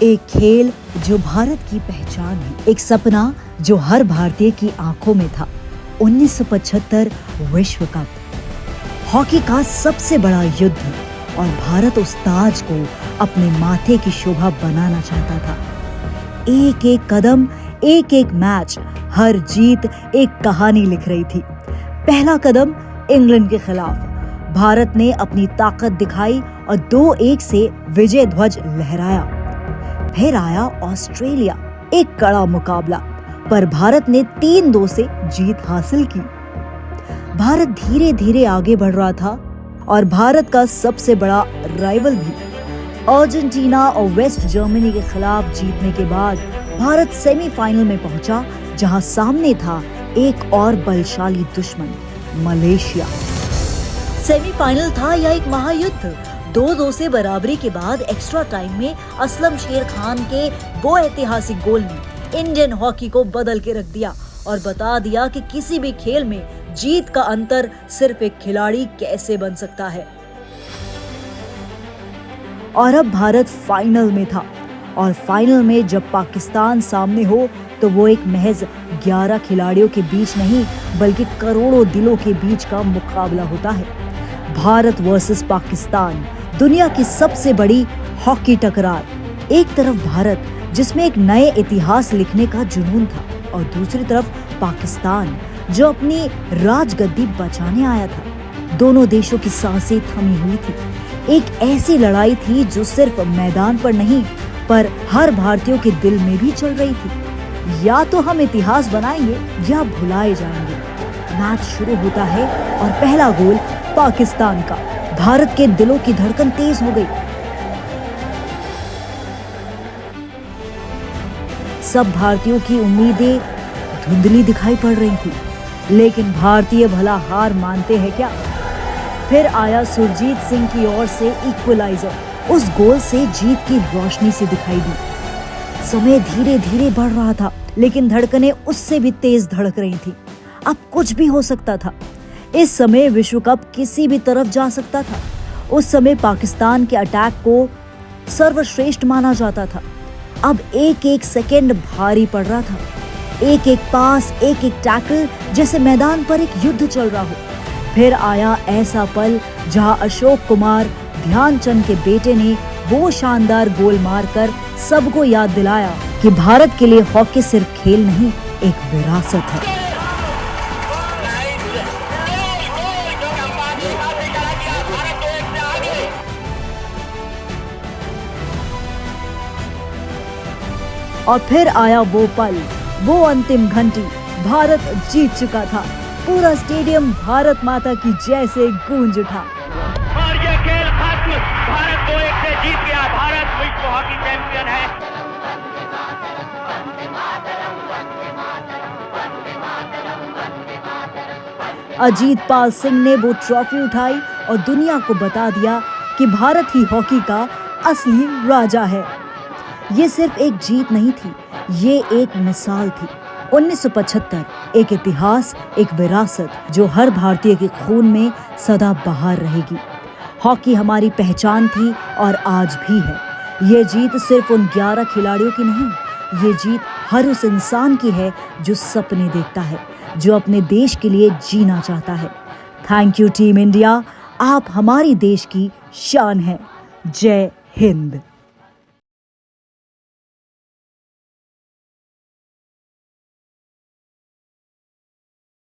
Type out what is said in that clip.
एक खेल जो भारत की पहचान है, एक सपना जो हर भारतीय की आंखों में था। 1975 विश्व कप, हॉकी का सबसे बड़ा युद्ध, और भारत उस ताज को अपने माथे की शोभा बनाना चाहता था। एक एक कदम, एक एक मैच, हर जीत एक कहानी लिख रही थी। पहला कदम इंग्लैंड के खिलाफ, भारत ने अपनी ताकत दिखाई और 2-1 से विजय ध्वज लहराया। फिर आया ऑस्ट्रेलिया, एक कड़ा मुकाबला, पर भारत ने 3-2 से जीत हासिल की। भारत धीरे धीरे आगे बढ़ रहा था और भारत का सबसे बड़ा राइवल भी अर्जेंटीना और वेस्ट जर्मनी के खिलाफ जीतने के बाद भारत सेमीफाइनल में पहुंचा, जहां सामने था एक और बलशाली दुश्मन, मलेशिया। सेमीफाइनल था यह एक महायुद्ध। 2-2 से बराबरी के बाद एक्स्ट्रा टाइम में असलम शेर खान के वो ऐतिहासिक गोल ने इंडियन हॉकी को बदल के रख दिया और बता दिया कि किसी भी खेल में जीत का अंतर सिर्फ एक खिलाड़ी कैसे बन सकता है। और अब भारत फाइनल में था, और फाइनल में जब पाकिस्तान सामने हो तो वो एक महज 11 खिलाड़ियों के बीच नहीं, बल्कि करोड़ों दिलों के बीच का मुकाबला होता है। भारत वर्सेस पाकिस्तान, दुनिया की सबसे बड़ी हॉकी टकरार। एक तरफ भारत, जिसमें एक नए इतिहास लिखने का जुनून था, और दूसरी तरफ पाकिस्तान, जो अपनी राजगद्दी बचाने आया था। दोनों देशों की सांसें थमी हुई थी। एक ऐसी लड़ाई थी जो सिर्फ मैदान पर नहीं, पर हर भारतीय के दिल में भी चल रही थी। या तो हम इतिहास बनाएंगे या भुलाए जाएंगे। मैच शुरू होता है और पहला गोल पाकिस्तान का। भारत के दिलों की धड़कन तेज हो गई। सब भारतीयों की उम्मीदें धुंधली दिखाई पड़ रही थी, लेकिन भारतीय भला हार मानते हैं क्या? फिर आया सुरजीत सिंह की ओर से इक्वलाइजर। उस गोल से जीत की रोशनी सी दिखाई दी। समय धीरे धीरे बढ़ रहा था, लेकिन धड़कनें उससे भी तेज धड़क रही थी। अब कुछ भी हो सकता था। इस समय विश्व कप किसी भी तरफ जा सकता था। उस समय पाकिस्तान के अटैक को सर्वश्रेष्ठ माना जाता था। अब एक एक सेकंड भारी पड़ रहा था। एक एक पास, एक एक टैकल, जैसे मैदान पर एक युद्ध चल रहा हो। फिर आया ऐसा पल जहां अशोक कुमार, ध्यानचंद के बेटे, ने वो शानदार गोल मारकर सबको याद दिलाया कि भारत के लिए हॉकी सिर्फ खेल नहीं, एक विरासत है। और फिर आया वो पल, वो अंतिम घंटी। भारत जीत चुका था। पूरा स्टेडियम भारत माता की जय से गूंज उठा। और ये खेल खत्म। भारत 2-1 से जीत गया। भारत विश्व हॉकी चैंपियन है। अजीत पाल सिंह ने वो ट्रॉफी उठाई और दुनिया को बता दिया कि भारत ही हॉकी का असली राजा है। ये सिर्फ एक जीत नहीं थी, ये एक मिसाल थी। 1975, एक इतिहास, एक विरासत जो हर भारतीय के खून में सदा बाहर रहेगी। हॉकी हमारी पहचान थी और आज भी है। ये जीत सिर्फ उन 11 खिलाड़ियों की नहीं, ये जीत हर उस इंसान की है जो सपने देखता है, जो अपने देश के लिए जीना चाहता है। थैंक यू टीम इंडिया, आप हमारी देश की शान हैं। जय हिंद।